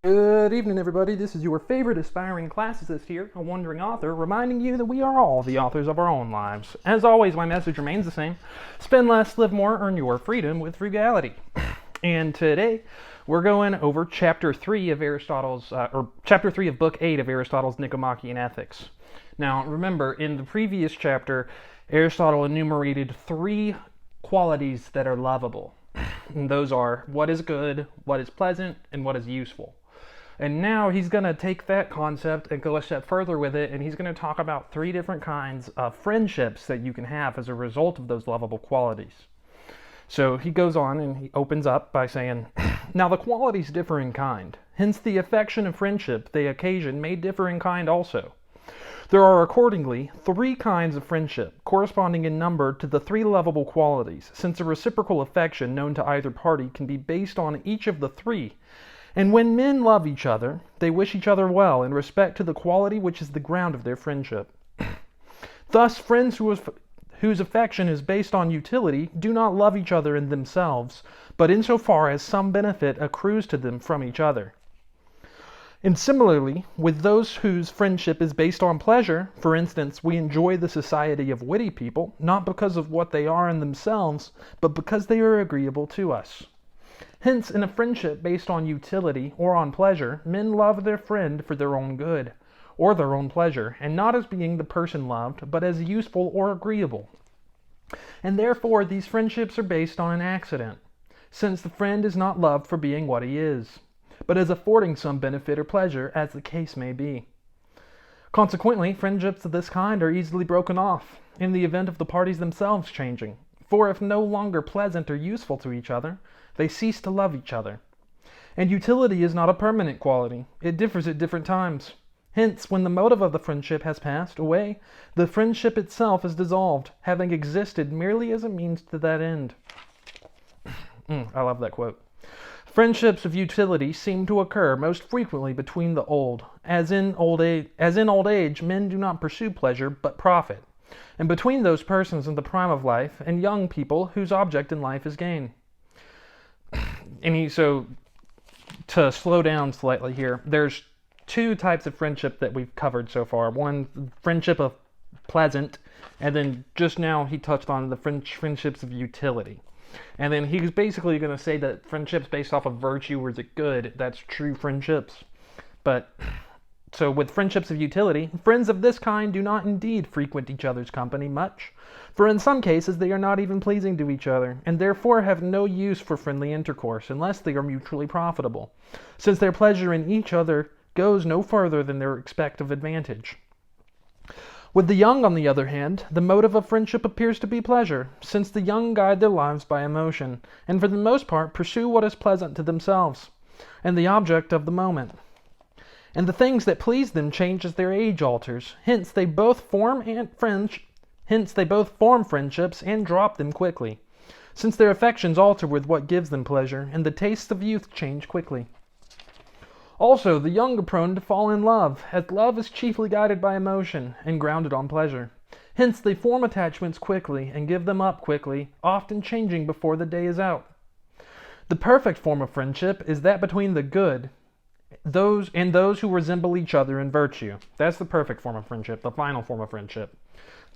Good evening, everybody. This is your favorite aspiring classicist here, a wandering author, reminding you that we are all the authors of our own lives. As always, my message remains the same. Spend less, live more, earn your freedom with frugality. And today, we're going over Chapter 3 of Chapter 3 of Book 8 of Aristotle's Nicomachean Ethics. Now, remember, in the previous chapter, Aristotle enumerated 3 qualities that are lovable. And those are what is good, what is pleasant, and what is useful. And now he's going to take that concept and go a step further with it, and he's going to talk about 3 different kinds of friendships that you can have as a result of those lovable qualities. So he goes on and he opens up by saying, now the qualities differ in kind, hence the affection and friendship they occasion may differ in kind also. There are accordingly 3 kinds of friendship, corresponding in number to the 3 lovable qualities, since a reciprocal affection known to either party can be based on each of the 3. And when men love each other, they wish each other well in respect to the quality which is the ground of their friendship. Thus, friends whose affection is based on utility do not love each other in themselves, but insofar as some benefit accrues to them from each other. And similarly, with those whose friendship is based on pleasure, for instance, we enjoy the society of witty people, not because of what they are in themselves, but because they are agreeable to us. Hence, in a friendship based on utility or on pleasure, men love their friend for their own good, or their own pleasure, and not as being the person loved, but as useful or agreeable. And therefore, these friendships are based on an accident, since the friend is not loved for being what he is, but as affording some benefit or pleasure, as the case may be. Consequently, friendships of this kind are easily broken off, in the event of the parties themselves changing, for if no longer pleasant or useful to each other, they cease to love each other. And utility is not a permanent quality. It differs at different times. Hence, when the motive of the friendship has passed away, the friendship itself is dissolved, having existed merely as a means to that end. I love that quote. Friendships of utility seem to occur most frequently between the old. As in old age, men do not pursue pleasure, but profit. And between those persons in the prime of life, and young people whose object in life is gain. So to slow down slightly here, there's 2 types of friendship that we've covered so far. One, friendship of pleasant, and then just now he touched on the friendships of utility. And then he's basically going to say that friendships based off of virtue or is it good, that's true friendships. So with friendships of utility, friends of this kind do not indeed frequent each other's company much, for in some cases they are not even pleasing to each other, and therefore have no use for friendly intercourse unless they are mutually profitable, since their pleasure in each other goes no further than their respective advantage. With the young, on the other hand, the motive of friendship appears to be pleasure, since the young guide their lives by emotion, and for the most part pursue what is pleasant to themselves, and the object of the moment. And the things that please them change as their age alters. Hence they both form friendships and drop them quickly, since their affections alter with what gives them pleasure, and the tastes of youth change quickly. Also, the young are prone to fall in love, as love is chiefly guided by emotion and grounded on pleasure. Hence they form attachments quickly and give them up quickly, often changing before the day is out. The perfect form of friendship is that between the good, those who resemble each other in virtue. That's the perfect form of friendship, the final form of friendship.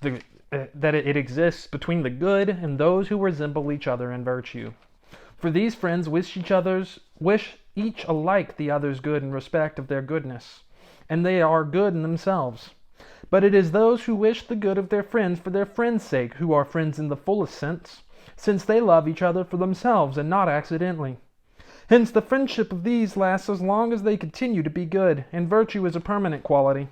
That it exists between the good and those who resemble each other in virtue. For these friends wish each alike the other's good in respect of their goodness, and they are good in themselves. But it is those who wish the good of their friends for their friends' sake who are friends in the fullest sense, since they love each other for themselves and not accidentally. Hence the friendship of these lasts as long as they continue to be good, and virtue is a permanent quality.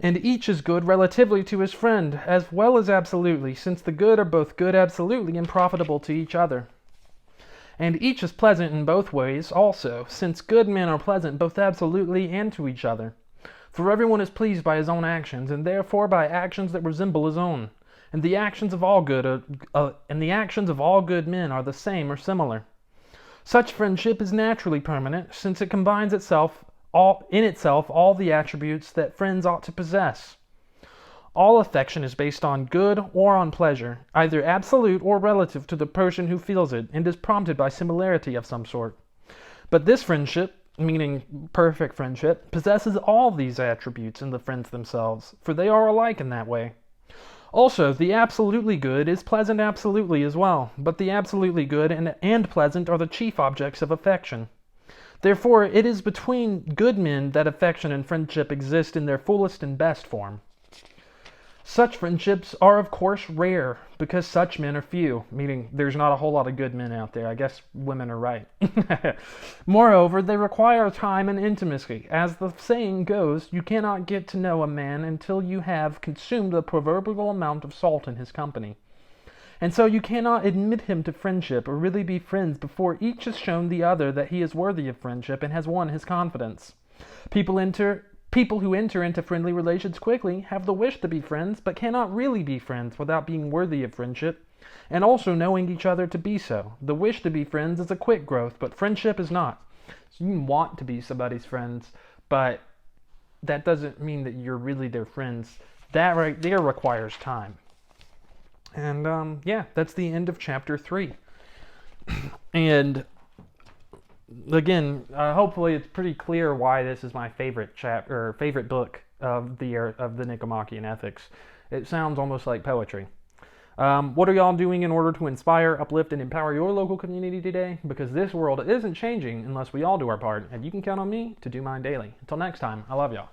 And each is good relatively to his friend, as well as absolutely, since the good are both good absolutely and profitable to each other. And each is pleasant in both ways also, since good men are pleasant both absolutely and to each other. For everyone is pleased by his own actions, and therefore by actions that resemble his own. And the actions of all good men are the same or similar. Such friendship is naturally permanent, since it combines in itself all the attributes that friends ought to possess. All affection is based on good or on pleasure, either absolute or relative to the person who feels it, and is prompted by similarity of some sort. But this friendship, meaning perfect friendship, possesses all these attributes in the friends themselves, for they are alike in that way. Also, the absolutely good is pleasant absolutely as well, but the absolutely good and pleasant are the chief objects of affection. Therefore, it is between good men that affection and friendship exist in their fullest and best form. Such friendships are of course rare, because such men are few, meaning there's not a whole lot of good men out there. I guess women are right. Moreover, they require time and intimacy. As the saying goes, you cannot get to know a man until you have consumed the proverbial amount of salt in his company. And so you cannot admit him to friendship or really be friends before each has shown the other that he is worthy of friendship and has won his confidence. People who enter into friendly relations quickly have the wish to be friends, but cannot really be friends without being worthy of friendship, and also knowing each other to be so. The wish to be friends is a quick growth, but friendship is not. So you can want to be somebody's friends, but that doesn't mean that you're really their friends. That right there requires time. And yeah, that's the end of chapter 3. And again, hopefully it's pretty clear why this is my favorite chapter or favorite book of the Nicomachean Ethics. It sounds almost like poetry. What are y'all doing in order to inspire, uplift, and empower your local community today? Because this world isn't changing unless we all do our part, and you can count on me to do mine daily. Until next time, I love y'all.